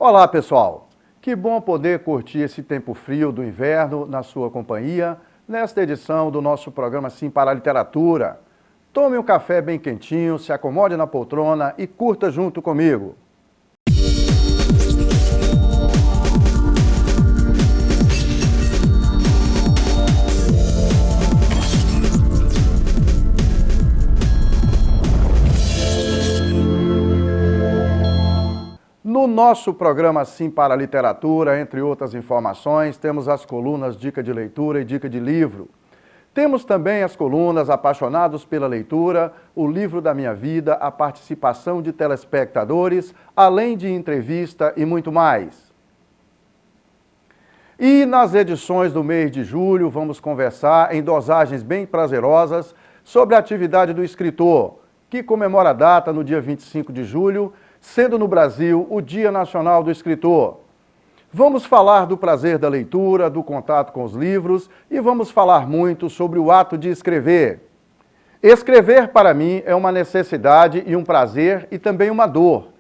Olá, pessoal! Que bom poder curtir esse tempo frio do inverno na sua companhia, nesta edição do nosso programa Sim para a Literatura. Tome um café bem quentinho, se acomode na poltrona e curta junto comigo. No nosso programa Sim para a Literatura, entre outras informações, temos as colunas Dica de Leitura e Dica de Livro. Temos também as colunas Apaixonados pela Leitura, O Livro da Minha Vida, a participação de telespectadores, além de entrevista e muito mais. E nas edições do mês de julho, vamos conversar em dosagens bem prazerosas sobre a atividade do escritor, que comemora a data no dia 25 de julho, sendo no Brasil o Dia Nacional do Escritor. Vamos falar do prazer da leitura, do contato com os livros e vamos falar muito sobre o ato de escrever. Escrever, para mim, é uma necessidade e um prazer e também uma dor.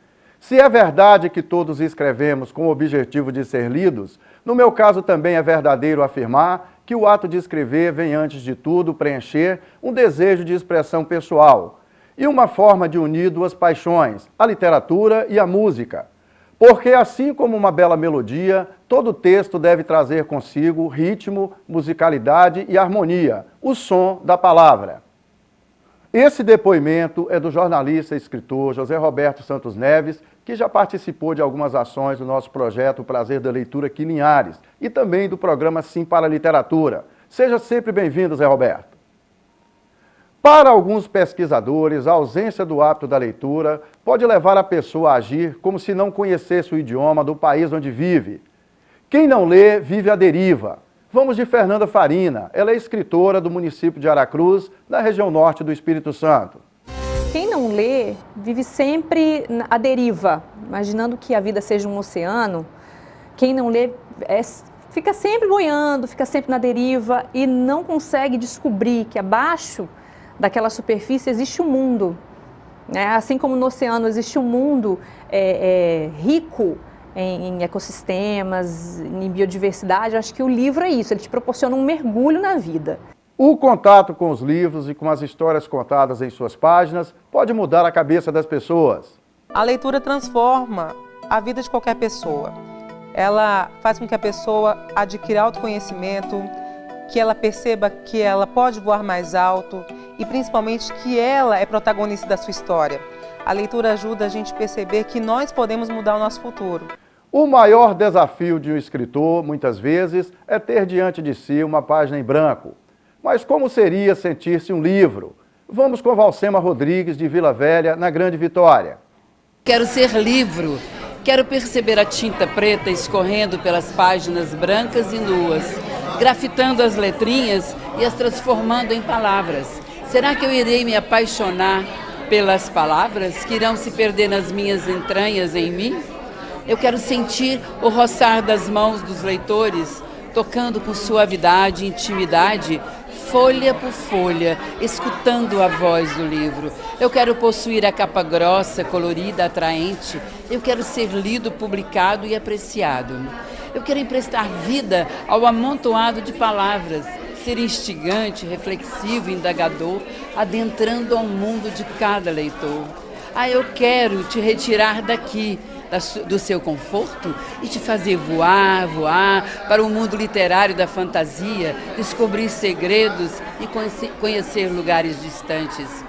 Se é verdade que todos escrevemos com o objetivo de ser lidos, no meu caso também é verdadeiro afirmar que o ato de escrever vem antes de tudo preencher um desejo de expressão pessoal e uma forma de unir duas paixões, a literatura e a música. Porque, assim como uma bela melodia, todo texto deve trazer consigo ritmo, musicalidade e harmonia, o som da palavra. Esse depoimento é do jornalista e escritor José Roberto Santos Neves, que já participou de algumas ações do nosso projeto O Prazer da Leitura aqui em Linhares e também do programa Sim para a Literatura. Seja sempre bem-vindo, Zé Roberto. Para alguns pesquisadores, a ausência do hábito da leitura pode levar a pessoa a agir como se não conhecesse o idioma do país onde vive. Quem não lê, vive à deriva. Vamos de Fernanda Farina. Ela é escritora do município de Aracruz, na região norte do Espírito Santo. Quem não lê, vive sempre à deriva, imaginando que a vida seja um oceano. Quem não lê fica sempre boiando, fica sempre na deriva e não consegue descobrir que abaixo daquela superfície existe um mundo, né? Assim como no oceano existe um mundo rico em ecossistemas, em biodiversidade, acho que o livro é isso, ele te proporciona um mergulho na vida. O contato com os livros e com as histórias contadas em suas páginas pode mudar a cabeça das pessoas. A leitura transforma a vida de qualquer pessoa. Ela faz com que a pessoa adquira autoconhecimento, que ela perceba que ela pode voar mais alto e principalmente que ela é protagonista da sua história. A leitura ajuda a gente a perceber que nós podemos mudar o nosso futuro. O maior desafio de um escritor, muitas vezes, é ter diante de si uma página em branco. Mas como seria sentir-se um livro? Vamos com Valcema Rodrigues, de Vila Velha, na Grande Vitória. Quero ser livro. Quero perceber a tinta preta escorrendo pelas páginas brancas e nuas, grafitando as letrinhas e as transformando em palavras. Será que eu irei me apaixonar pelas palavras que irão se perder nas minhas entranhas em mim? Eu quero sentir o roçar das mãos dos leitores, tocando com suavidade e intimidade, folha por folha, escutando a voz do livro. Eu quero possuir a capa grossa, colorida, atraente. Eu quero ser lido, publicado e apreciado. Eu quero emprestar vida ao amontoado de palavras, ser instigante, reflexivo, indagador, adentrando ao mundo de cada leitor. Eu quero te retirar daqui, do seu conforto e te fazer voar para o mundo literário da fantasia, descobrir segredos e conhecer lugares distantes.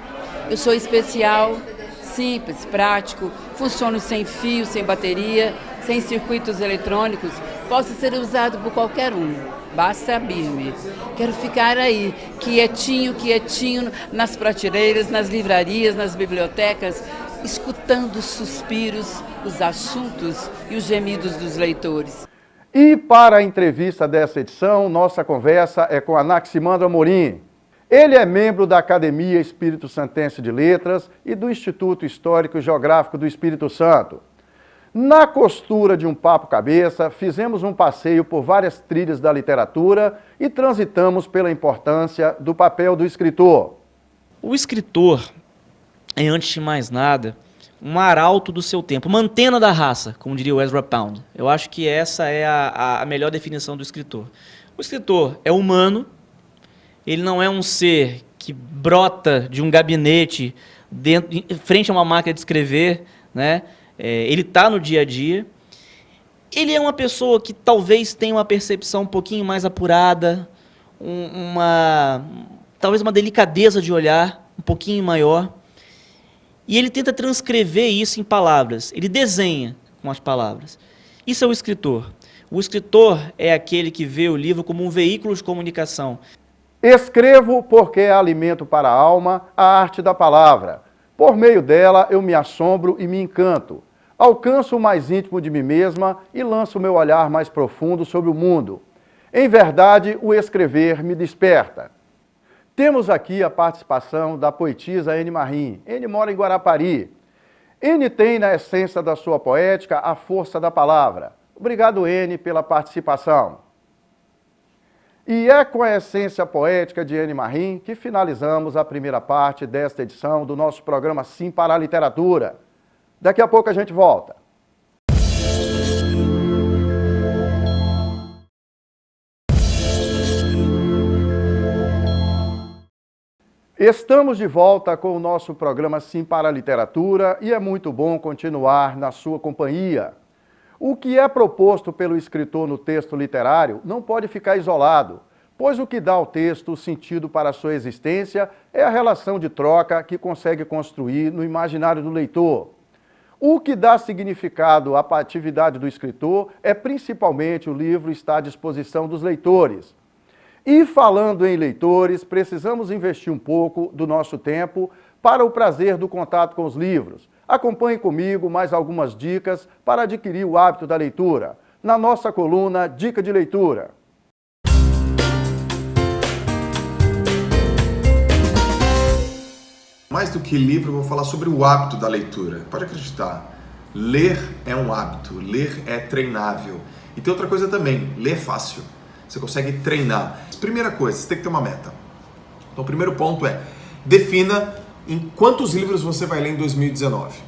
Eu sou especial, simples, prático, funciono sem fio, sem bateria, sem circuitos eletrônicos, posso ser usado por qualquer um, basta abrir-me. Quero ficar aí, quietinho, nas prateleiras, nas livrarias, nas bibliotecas, escutando os suspiros, os assuntos e os gemidos dos leitores. E para a entrevista dessa edição, nossa conversa é com Anaximandro Amorim. Ele é membro da Academia Espírito Santense de Letras e do Instituto Histórico e Geográfico do Espírito Santo. Na costura de um papo cabeça, fizemos um passeio por várias trilhas da literatura e transitamos pela importância do papel do escritor. O escritor é, antes de mais nada, um arauto do seu tempo, uma antena da raça, como diria o Ezra Pound. Eu acho que essa é a melhor definição do escritor. O escritor é humano, ele não é um ser que brota de um gabinete frente a uma máquina de escrever, né? Ele está no dia a dia. Ele é uma pessoa que talvez tenha uma percepção um pouquinho mais apurada, talvez uma delicadeza de olhar um pouquinho maior. E ele tenta transcrever isso em palavras. Ele desenha com as palavras. Isso é o escritor. O escritor é aquele que vê o livro como um veículo de comunicação. Escrevo porque é alimento para a alma, a arte da palavra. Por meio dela eu me assombro e me encanto. Alcanço o mais íntimo de mim mesma e lanço o meu olhar mais profundo sobre o mundo. Em verdade, o escrever me desperta. Temos aqui a participação da poetisa Ene Marim. Ene mora em Guarapari. Ene tem na essência da sua poética a força da palavra. Obrigado, Ene, pela participação. E é com a essência poética de Ene Marim que finalizamos a primeira parte desta edição do nosso programa Sim para a Literatura. Daqui a pouco a gente volta. Estamos de volta com o nosso programa Sim para a Literatura e é muito bom continuar na sua companhia. O que é proposto pelo escritor no texto literário não pode ficar isolado, pois o que dá ao texto sentido para a sua existência é a relação de troca que consegue construir no imaginário do leitor. O que dá significado à atividade do escritor é principalmente o livro estar à disposição dos leitores. E falando em leitores, precisamos investir um pouco do nosso tempo para o prazer do contato com os livros. Acompanhe comigo mais algumas dicas para adquirir o hábito da leitura, na nossa coluna Dica de Leitura. Mais do que livro, eu vou falar sobre o hábito da leitura. Pode acreditar, ler é um hábito, ler é treinável. E tem outra coisa também, ler é fácil. Você consegue treinar. Primeira coisa, você tem que ter uma meta. Então o primeiro ponto é, defina em quantos livros você vai ler em 2019.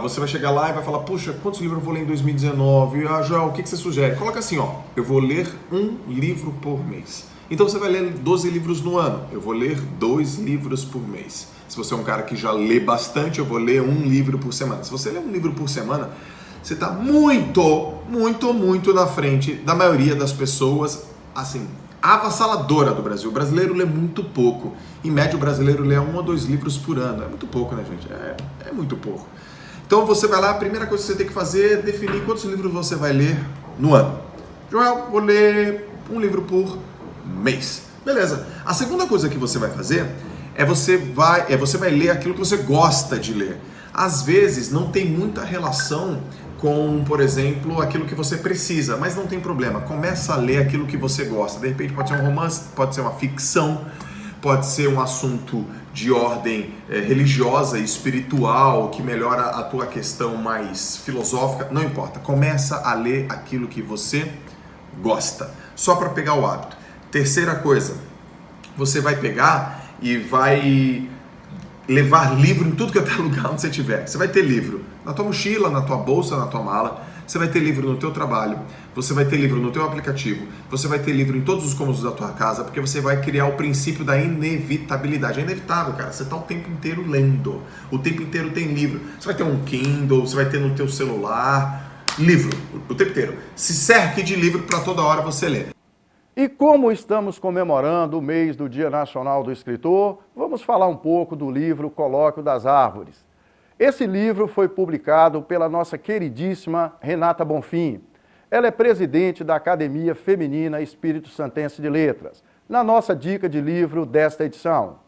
Você vai chegar lá e vai falar, puxa, quantos livros eu vou ler em 2019? Joel, o que você sugere? Coloca assim, eu vou ler um livro por mês. Então você vai ler 12 livros no ano. Eu vou ler 2 livros por mês. Se você é um cara que já lê bastante, eu vou ler um livro por semana. Se você lê um livro por semana, você está muito na frente da maioria das pessoas, assim, avassaladora do Brasil. O brasileiro lê muito pouco. Em média, o brasileiro lê 1 ou 2 livros por ano. É muito pouco, né, gente? É muito pouco. Então você vai lá, a primeira coisa que você tem que fazer é definir quantos livros você vai ler no ano. Joel, vou ler um livro por mês. Beleza. A segunda coisa que você vai fazer você vai ler aquilo que você gosta de ler. Às vezes não tem muita relação com, por exemplo, aquilo que você precisa, mas não tem problema. Começa a ler aquilo que você gosta. De repente pode ser um romance, pode ser uma ficção, pode ser um assunto de ordem religiosa e espiritual que melhora a tua questão mais filosófica, não importa. Começa a ler aquilo que você gosta, só para pegar o hábito. Terceira coisa, você vai pegar e vai levar livro em tudo que é lugar onde você estiver. Você vai ter livro na tua mochila, na tua bolsa, na tua mala. Você vai ter livro no teu trabalho. Você vai ter livro no teu aplicativo. Você vai ter livro em todos os cômodos da tua casa, porque você vai criar o princípio da inevitabilidade. É inevitável, cara. Você está o tempo inteiro lendo. O tempo inteiro tem livro. Você vai ter um Kindle, você vai ter no teu celular. Livro, o tempo inteiro. Se cerque de livro para toda hora você ler. E como estamos comemorando o mês do Dia Nacional do Escritor, vamos falar um pouco do livro Colóquio das Árvores. Esse livro foi publicado pela nossa queridíssima Renata Bonfim. Ela é presidente da Academia Feminina Espírito Santense de Letras, na nossa dica de livro desta edição.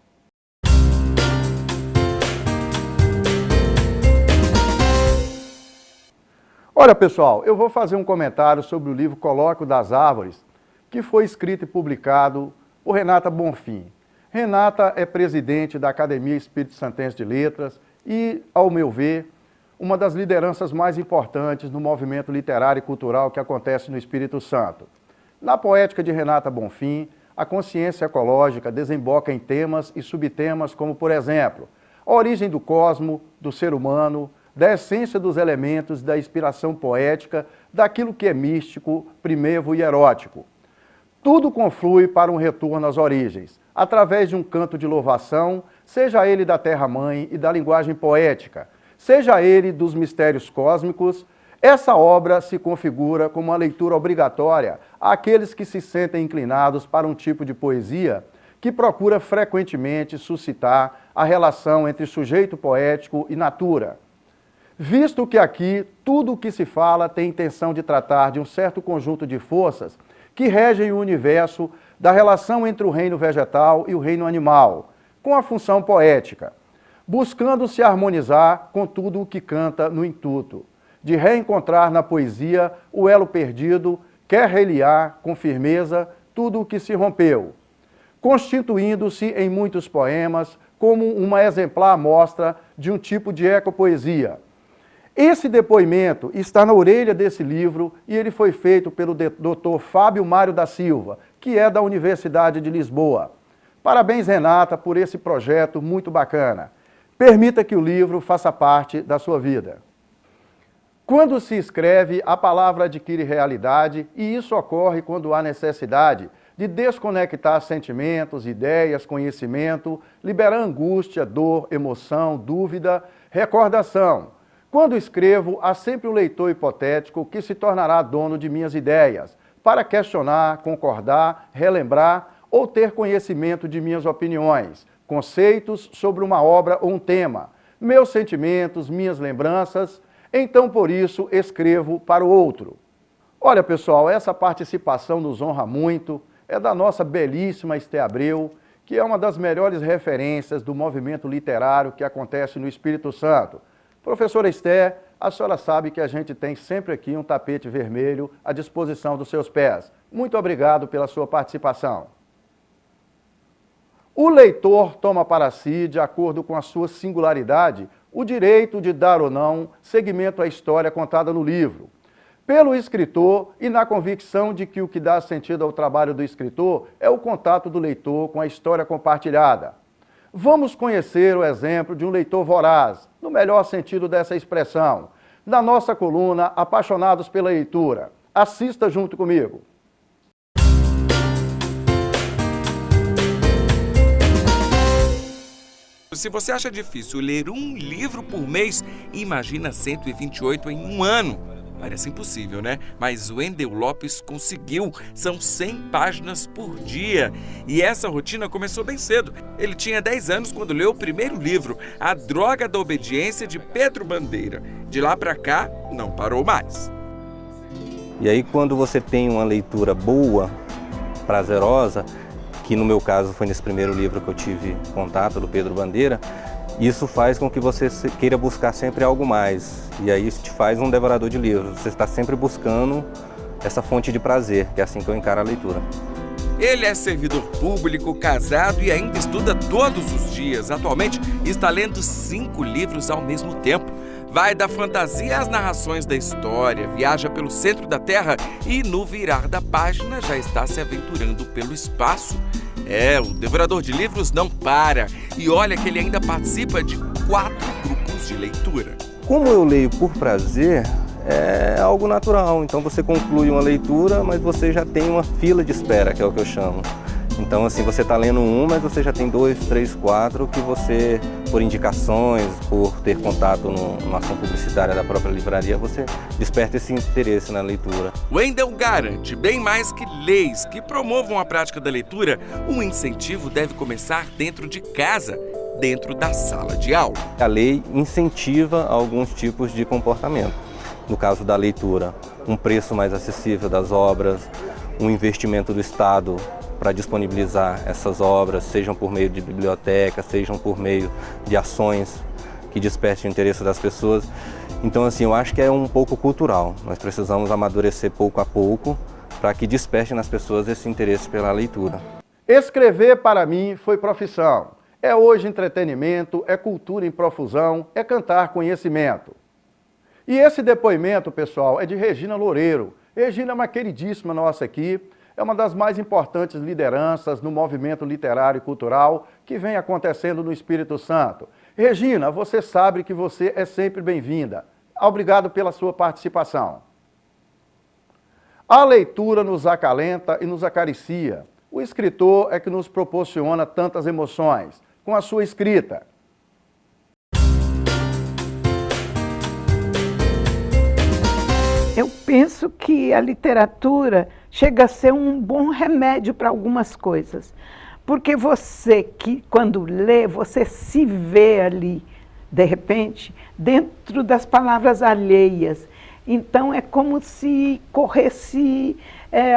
Olha, pessoal, eu vou fazer um comentário sobre o livro Colóquio das Árvores, que foi escrito e publicado por Renata Bonfim. Renata é presidente da Academia Espírito Santense de Letras e, ao meu ver, uma das lideranças mais importantes no movimento literário e cultural que acontece no Espírito Santo. Na poética de Renata Bonfim, a consciência ecológica desemboca em temas e subtemas como, por exemplo, a origem do cosmo, do ser humano, da essência dos elementos da inspiração poética, daquilo que é místico, primevo e erótico. Tudo conflui para um retorno às origens, através de um canto de louvação, seja ele da terra-mãe e da linguagem poética, seja ele dos mistérios cósmicos. Essa obra se configura como uma leitura obrigatória àqueles que se sentem inclinados para um tipo de poesia que procura frequentemente suscitar a relação entre sujeito poético e natura. Visto que aqui tudo o que se fala tem intenção de tratar de um certo conjunto de forças que regem o universo, da relação entre o reino vegetal e o reino animal, com a função poética, buscando se harmonizar com tudo o que canta no intuito de reencontrar na poesia o elo perdido, quer reliar com firmeza tudo o que se rompeu, constituindo-se em muitos poemas como uma exemplar amostra de um tipo de ecopoesia. Esse depoimento está na orelha desse livro e ele foi feito pelo Dr. Fábio Mário da Silva, que é da Universidade de Lisboa. Parabéns, Renata, por esse projeto muito bacana. Permita que o livro faça parte da sua vida. Quando se escreve, a palavra adquire realidade e isso ocorre quando há necessidade de desconectar sentimentos, ideias, conhecimento, liberar angústia, dor, emoção, dúvida, recordação. Quando escrevo, há sempre um leitor hipotético que se tornará dono de minhas ideias, para questionar, concordar, relembrar ou ter conhecimento de minhas opiniões, conceitos sobre uma obra ou um tema, meus sentimentos, minhas lembranças. Então, por isso, escrevo para o outro. Olha, pessoal, essa participação nos honra muito, é da nossa belíssima Esté Abreu, que é uma das melhores referências do movimento literário que acontece no Espírito Santo. Professora Esté, a senhora sabe que a gente tem sempre aqui um tapete vermelho à disposição dos seus pés. Muito obrigado pela sua participação. O leitor toma para si, de acordo com a sua singularidade, o direito de dar ou não seguimento à história contada no livro, pelo escritor e na convicção de que o que dá sentido ao trabalho do escritor é o contato do leitor com a história compartilhada. Vamos conhecer o exemplo de um leitor voraz, no melhor sentido dessa expressão, na nossa coluna Apaixonados pela Leitura. Assista junto comigo. Se você acha difícil ler um livro por mês, imagina 128 em um ano. Parece impossível, né? Mas o Wendel Lopes conseguiu. São 100 páginas por dia. E essa rotina começou bem cedo. Ele tinha 10 anos quando leu o primeiro livro, A Droga da Obediência, de Pedro Bandeira. De lá para cá, não parou mais. E aí, quando você tem uma leitura boa, prazerosa, que no meu caso foi nesse primeiro livro que eu tive contato, do Pedro Bandeira, isso faz com que você queira buscar sempre algo mais. E aí isso te faz um devorador de livros. Você está sempre buscando essa fonte de prazer, que é assim que eu encaro a leitura. Ele é servidor público, casado e ainda estuda todos os dias. Atualmente está lendo 5 livros ao mesmo tempo. Vai da fantasia às narrações da história, viaja pelo centro da Terra e, no virar da página, já está se aventurando pelo espaço. O devorador de livros não para. E olha que ele ainda participa de 4 grupos de leitura. Como eu leio por prazer, é algo natural. Então você conclui uma leitura, mas você já tem uma fila de espera, que é o que eu chamo. Então, assim, você está lendo um, mas você já tem 2, 3, 4 que você, por indicações, por ter contato numa ação publicitária da própria livraria, você desperta esse interesse na leitura. Wendel garante, bem mais que leis que promovam a prática da leitura, um incentivo deve começar dentro de casa, dentro da sala de aula. A lei incentiva alguns tipos de comportamento. No caso da leitura, um preço mais acessível das obras, um investimento do Estado para disponibilizar essas obras, sejam por meio de biblioteca, sejam por meio de ações que despertem o interesse das pessoas. Então, assim, eu acho que é um pouco cultural. Nós precisamos amadurecer pouco a pouco para que desperte nas pessoas esse interesse pela leitura. Escrever, para mim, foi profissão. É hoje entretenimento, é cultura em profusão, é cantar conhecimento. E esse depoimento, pessoal, é de Regina Loureiro. Regina é uma queridíssima nossa aqui. é uma das mais importantes lideranças no movimento literário e cultural que vem acontecendo no Espírito Santo. Regina, você sabe que você é sempre bem-vinda. Obrigado pela sua participação. A leitura nos acalenta e nos acaricia. O escritor é que nos proporciona tantas emoções, com a sua escrita. Eu penso que a literatura chega a ser um bom remédio para algumas coisas. Porque você que, quando lê, você se vê ali, de repente, dentro das palavras alheias. Então, é como se corresse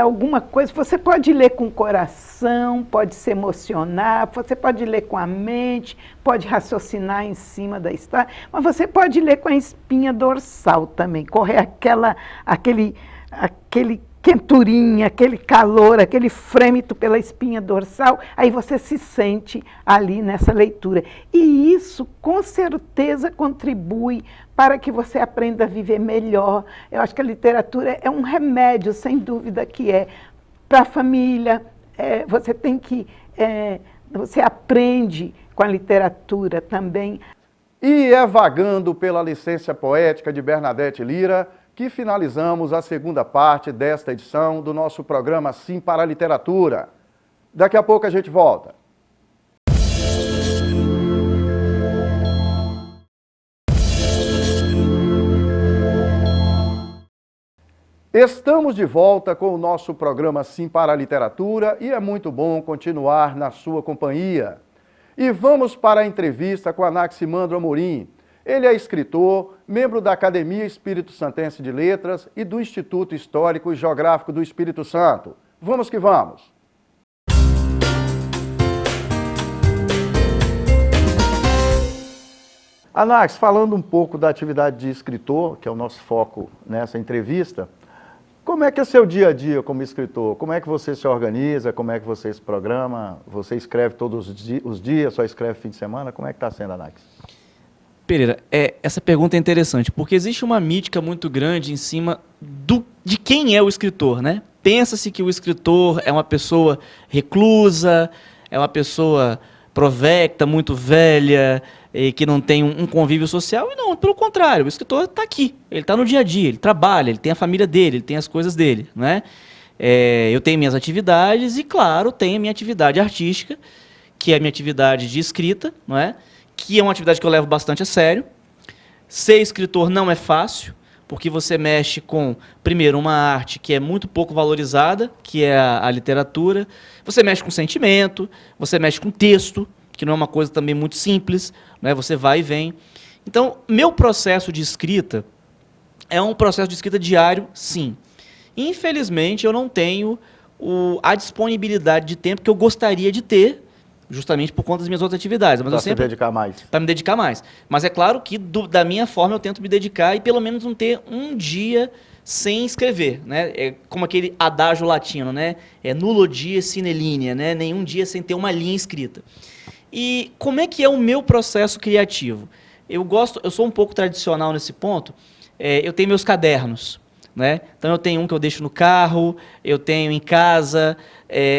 alguma coisa. Você pode ler com o coração, pode se emocionar, você pode ler com a mente, pode raciocinar em cima da história, mas você pode ler com a espinha dorsal também, correr aquele quenturinha, aquele calor, aquele frêmito pela espinha dorsal, aí você se sente ali nessa leitura. E isso, com certeza, contribui para que você aprenda a viver melhor. Eu acho que a literatura é um remédio, sem dúvida que é, para a família. Você tem que... você aprende com a literatura também. E é vagando pela licença poética de Bernadette Lira que finalizamos a segunda parte desta edição do nosso programa Sim para a Literatura. Daqui a pouco a gente volta. Estamos de volta com o nosso programa Sim para a Literatura e é muito bom continuar na sua companhia. E vamos para a entrevista com Anaximandro Amorim. Ele é escritor, membro da Academia Espírito Santense de Letras e do Instituto Histórico e Geográfico do Espírito Santo. Vamos que vamos! Anax, falando um pouco da atividade de escritor, que é o nosso foco nessa entrevista, como é que é seu dia a dia como escritor? Como é que você se organiza? Como é que você se programa? Você escreve todos os dias, só escreve fim de semana? Como é que está sendo, Anax? Pereira, essa pergunta é interessante, porque existe uma mítica muito grande em cima de quem é o escritor, né? Pensa-se que o escritor é uma pessoa reclusa, é uma pessoa provecta, muito velha, que não tem um convívio social, e não, pelo contrário, o escritor está aqui, ele está no dia a dia, ele trabalha, ele tem a família dele, ele tem as coisas dele, né? Eu tenho minhas atividades e, claro, tenho a minha atividade artística, que é a minha atividade de escrita, não é? Que é uma atividade que eu levo bastante a sério. Ser escritor não é fácil, porque você mexe com, primeiro, uma arte que é muito pouco valorizada, que é a literatura. Você mexe com sentimento, você mexe com texto, que não é uma coisa também muito simples, né? Você vai e vem. Então, meu processo de escrita é um processo de escrita diário, sim. Infelizmente, eu não tenho a disponibilidade de tempo que eu gostaria de ter, justamente por conta das minhas outras atividades. Mas eu sempre... se dedicar mais. Para me dedicar mais. Mas é claro que, da minha forma, eu tento me dedicar e pelo menos não ter um dia sem escrever, né? É como aquele adágio latino, né? É nullo die sine linea, né? Nenhum dia sem ter uma linha escrita. E como é que é o meu processo criativo? Eu sou um pouco tradicional nesse ponto. Eu tenho meus cadernos, né? Então eu tenho um que eu deixo no carro, eu tenho em casa.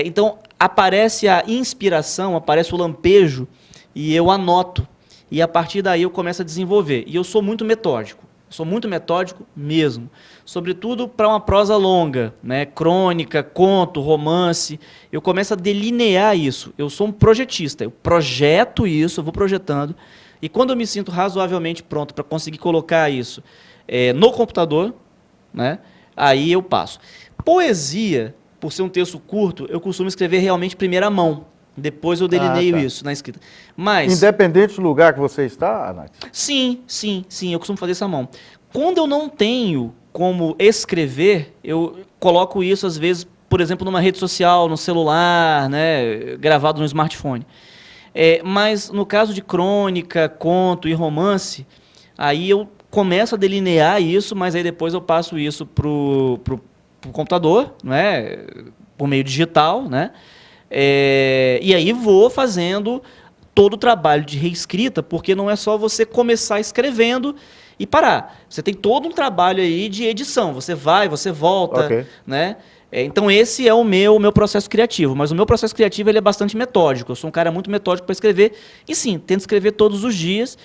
Então aparece a inspiração, aparece o lampejo e eu anoto. E a partir daí eu começo a desenvolver. E eu sou muito metódico. Sou muito metódico mesmo. Sobretudo para uma prosa longa, né? Crônica, conto, romance. Eu começo a delinear isso. Eu sou um projetista. Eu projeto isso, eu vou projetando. E quando eu me sinto razoavelmente pronto para conseguir colocar isso no computador, né? Aí eu passo. Poesia, por ser um texto curto, eu costumo escrever realmente primeira mão. Depois eu delineio isso na escrita. Mas, independente do lugar que você está, Anax? Sim, eu costumo fazer essa mão. Quando eu não tenho como escrever, eu coloco isso, às vezes, por exemplo, numa rede social, no celular, né, gravado no smartphone. Mas no caso de crônica, conto e romance, aí eu começo a delinear isso, mas aí depois eu passo isso pro computador, né, por meio digital, né? E aí vou fazendo todo o trabalho de reescrita, porque não é só você começar escrevendo e parar. Você tem todo um trabalho aí de edição. Você vai, você volta, né? Então esse é o meu processo criativo, mas o meu processo criativo ele é bastante metódico, eu sou um cara muito metódico para escrever, e sim, tento escrever todos os dias,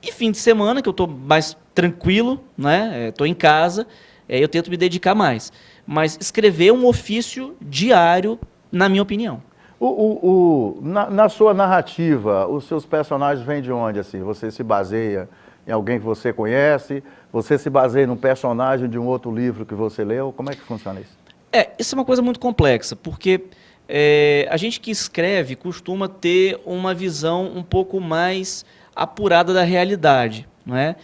e fim de semana, que eu estou mais tranquilo, né? Estou em casa, eu tento me dedicar mais, mas escrever é um ofício diário, na minha opinião. Na sua narrativa, os seus personagens vêm de onde, assim? Você se baseia em alguém que você conhece? Você se baseia num personagem de um outro livro que você leu? Como é que funciona isso? Isso é uma coisa muito complexa, porque a gente que escreve costuma ter uma visão um pouco mais apurada da realidade, não é?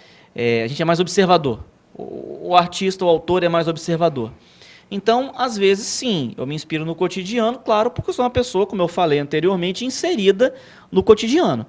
A gente é mais observador. O artista, o autor é mais observador. Então, às vezes, sim, eu me inspiro no cotidiano, claro, porque eu sou uma pessoa, como eu falei anteriormente, inserida no cotidiano.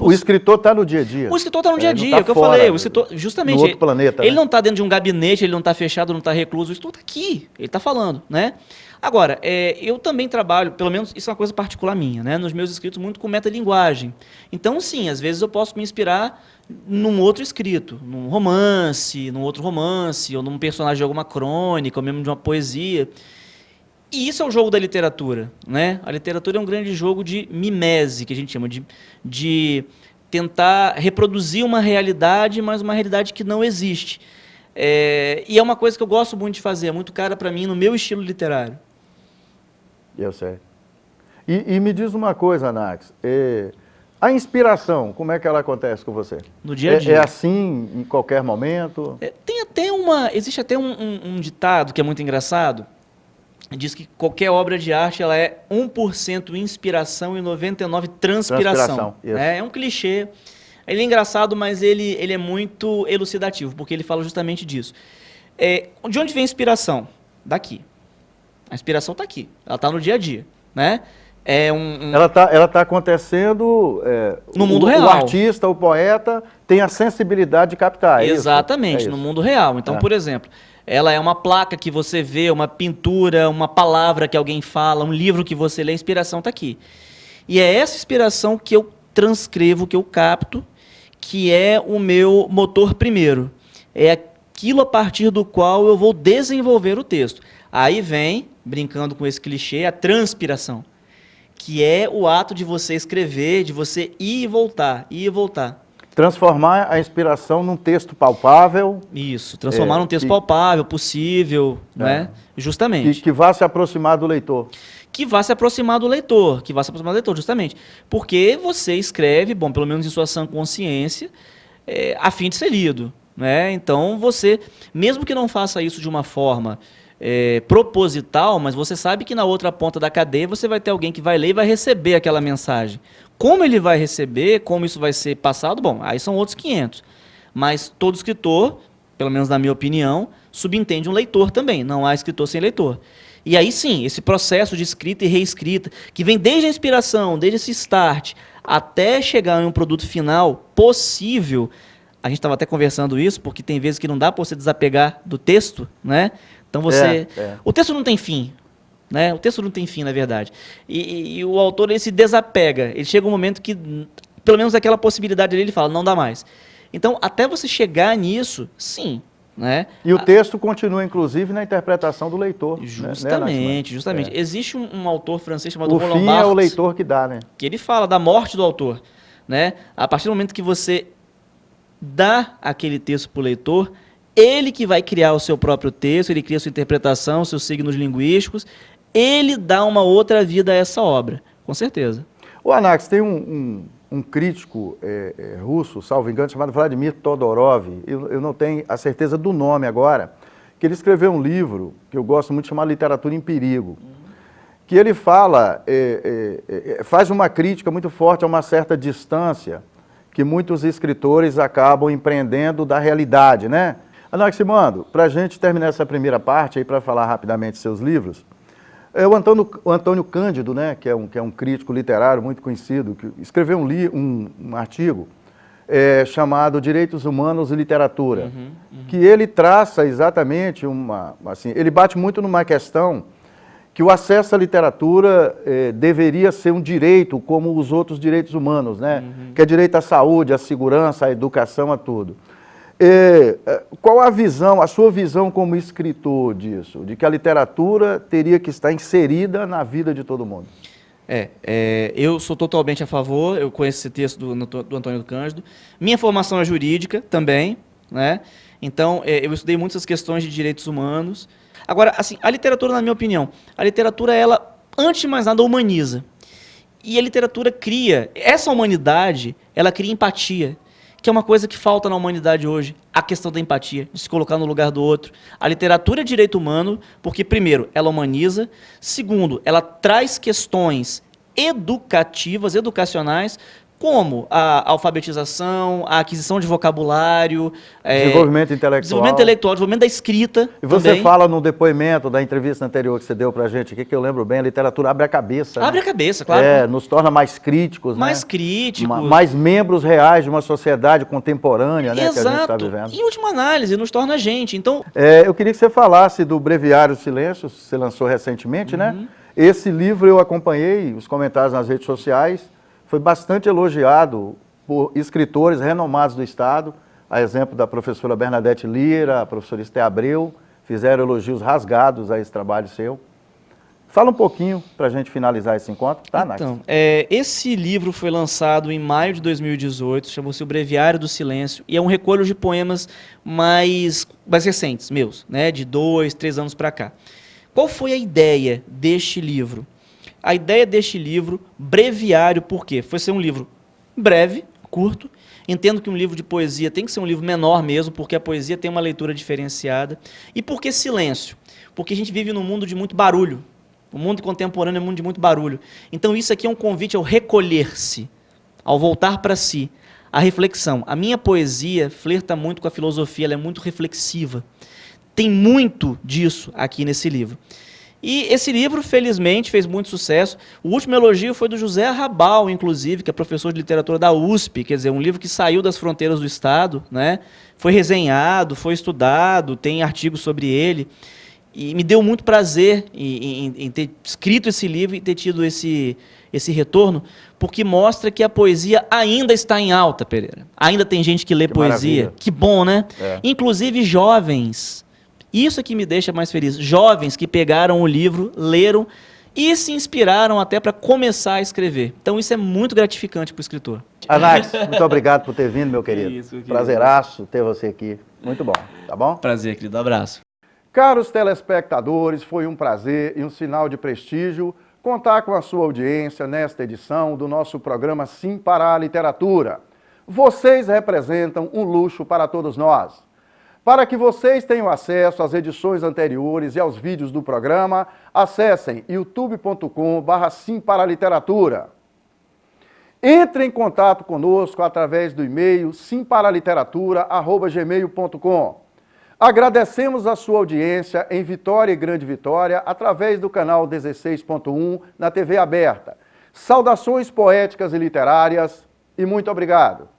O escritor está no dia a dia. O escritor está no dia a dia, tá é o que eu falei. O escritor, justamente, no outro planeta, ele né? não está dentro de um gabinete, ele não está fechado, não está recluso, o escritor está aqui, ele está falando, né? Agora, eu também trabalho, pelo menos isso é uma coisa particular minha, né? Nos meus escritos muito com metalinguagem. Então, sim, às vezes eu posso me inspirar num outro escrito, num romance, num outro romance, ou num personagem de alguma crônica, ou mesmo de uma poesia. E isso é o jogo da literatura, né? A literatura é um grande jogo de mimese, que a gente chama de tentar reproduzir uma realidade, mas uma realidade que não existe. E é uma coisa que eu gosto muito de fazer, é muito cara para mim no meu estilo literário. Eu sei. E me diz uma coisa, Anax, a inspiração, como é que ela acontece com você? No dia a dia. É assim em qualquer momento? Existe até um ditado que é muito engraçado, diz que qualquer obra de arte ela é 1% inspiração e 99% transpiração. É um clichê. Ele é engraçado, mas ele é muito elucidativo, porque ele fala justamente disso. De onde vem a inspiração? Daqui. A inspiração está aqui. Ela está no dia a dia, né? Ela tá acontecendo no mundo real. O artista, o poeta tem a sensibilidade de captar. Exatamente, no mundo real. Então, por exemplo, ela é uma placa que você vê, uma pintura, uma palavra que alguém fala, um livro que você lê, a inspiração está aqui. E é essa inspiração que eu transcrevo, que eu capto, que é o meu motor primeiro. É aquilo a partir do qual eu vou desenvolver o texto. Aí vem, brincando com esse clichê, a transpiração, que é o ato de você escrever, de você ir e voltar, ir e voltar. Transformar a inspiração num texto palpável. Isso, transformar num texto palpável, possível, né? Justamente. Que vá se aproximar do leitor. Que vá se aproximar do leitor, justamente. Porque você escreve, bom, pelo menos em sua sã consciência, a fim de ser lido, né? Então você, mesmo que não faça isso de uma forma proposital, mas você sabe que na outra ponta da cadeia você vai ter alguém que vai ler e vai receber aquela mensagem. Como ele vai receber, como isso vai ser passado, bom, aí são outros 500. Mas todo escritor, pelo menos na minha opinião, subentende um leitor também, não há escritor sem leitor. E aí sim, esse processo de escrita e reescrita, que vem desde a inspiração, desde esse start, até chegar em um produto final possível. A gente estava até conversando isso, porque tem vezes que não dá para você desapegar do texto, né? Então você... O texto não tem fim, né? O texto não tem fim, na verdade. E o autor, ele se desapega. Ele chega um momento que, pelo menos aquela possibilidade ali, ele fala, não dá mais. Então, até você chegar nisso, sim. Né? E o texto continua, inclusive, na interpretação do leitor. Justamente, justamente. Existe um autor francês chamado Roland Barthes. O fim é o leitor que dá, né? Que ele fala da morte do autor, né? A partir do momento que você dá aquele texto para o leitor, ele que vai criar o seu próprio texto, ele cria a sua interpretação, seus signos linguísticos, ele dá uma outra vida a essa obra, com certeza. O Anax, tem um crítico russo, salvo engano, chamado Vladimir Todorov, eu não tenho a certeza do nome agora, que ele escreveu um livro que eu gosto muito, chamado Literatura em Perigo, que ele fala, faz uma crítica muito forte a uma certa distância que muitos escritores acabam empreendendo da realidade, né? Anaximandro, para a gente terminar essa primeira parte, aí para falar rapidamente seus livros, o Antônio Cândido, né, que é um crítico literário muito conhecido, que escreveu um artigo chamado Direitos Humanos e Literatura, que ele traça exatamente ele bate muito numa questão que o acesso à literatura deveria ser um direito como os outros direitos humanos, né, que é direito à saúde, à segurança, à educação, a tudo. Qual a visão, a sua visão como escritor disso? De que a literatura teria que estar inserida na vida de todo mundo? Eu sou totalmente a favor, eu conheço esse texto do Antônio Cândido. Minha formação é jurídica também, né? Então, eu estudei muitas questões de direitos humanos. Agora, assim, a literatura, na minha opinião, a literatura, ela, antes de mais nada, humaniza. E a literatura cria, essa humanidade, ela cria empatia, que é uma coisa que falta na humanidade hoje, a questão da empatia, de se colocar no lugar do outro. A literatura é direito humano, porque, primeiro, ela humaniza, segundo, ela traz questões educacionais, como a alfabetização, a aquisição de vocabulário, desenvolvimento intelectual, desenvolvimento da escrita. E você também fala no depoimento da entrevista anterior que você deu pra gente aqui, que eu lembro bem, a literatura abre a cabeça. Abre a cabeça, claro. Nos torna mais críticos, mais né? críticos. Mais membros reais de uma sociedade contemporânea, né, que a gente está Exato. vivendo. Em última análise, nos torna gente. Então, eu queria que você falasse do Breviário do Silêncio, você lançou recentemente, né? Esse livro eu acompanhei, os comentários nas redes sociais, foi bastante elogiado por escritores renomados do Estado, a exemplo da professora Bernadette Lira, a professora Esté Abreu, fizeram elogios rasgados a esse trabalho seu. Fala um pouquinho para a gente finalizar esse encontro, tá, Nax? Então, esse livro foi lançado em maio de 2018, chamou-se O Breviário do Silêncio, e é um recolho de poemas mais recentes, meus, né, de 2, 3 anos para cá. Qual foi a ideia deste livro? A ideia deste livro, breviário, por quê? Foi ser um livro breve, curto. Entendo que um livro de poesia tem que ser um livro menor mesmo, porque a poesia tem uma leitura diferenciada. E por que silêncio? Porque a gente vive num mundo de muito barulho. O mundo contemporâneo é um mundo de muito barulho. Então isso aqui é um convite ao recolher-se, ao voltar para si, à reflexão. A minha poesia flerta muito com a filosofia, ela é muito reflexiva. Tem muito disso aqui nesse livro. E esse livro, felizmente, fez muito sucesso. O último elogio foi do José Arrabal, inclusive, que é professor de literatura da USP, quer dizer, um livro que saiu das fronteiras do Estado, né? Foi resenhado, foi estudado, tem artigos sobre ele. E me deu muito prazer em ter escrito esse livro e ter tido esse retorno, porque mostra que a poesia ainda está em alta, Pereira. Ainda tem gente que lê poesia. Maravilha. Que bom, né? Inclusive jovens. Isso é que me deixa mais feliz. Jovens que pegaram o livro, leram e se inspiraram até para começar a escrever. Então isso é muito gratificante para o escritor. Nax, muito obrigado por ter vindo, meu querido. Isso, querido. Prazeraço ter você aqui. Muito bom, tá bom? Prazer, querido. Abraço. Caros telespectadores, foi um prazer e um sinal de prestígio contar com a sua audiência nesta edição do nosso programa Sim para a Literatura. Vocês representam um luxo para todos nós. Para que vocês tenham acesso às edições anteriores e aos vídeos do programa, acessem youtube.com/simparaliteratura. Entre em contato conosco através do e-mail simparaliteratura@gmail.com. Agradecemos a sua audiência em Vitória e Grande Vitória através do canal 16.1 na TV aberta. Saudações poéticas e literárias e muito obrigado.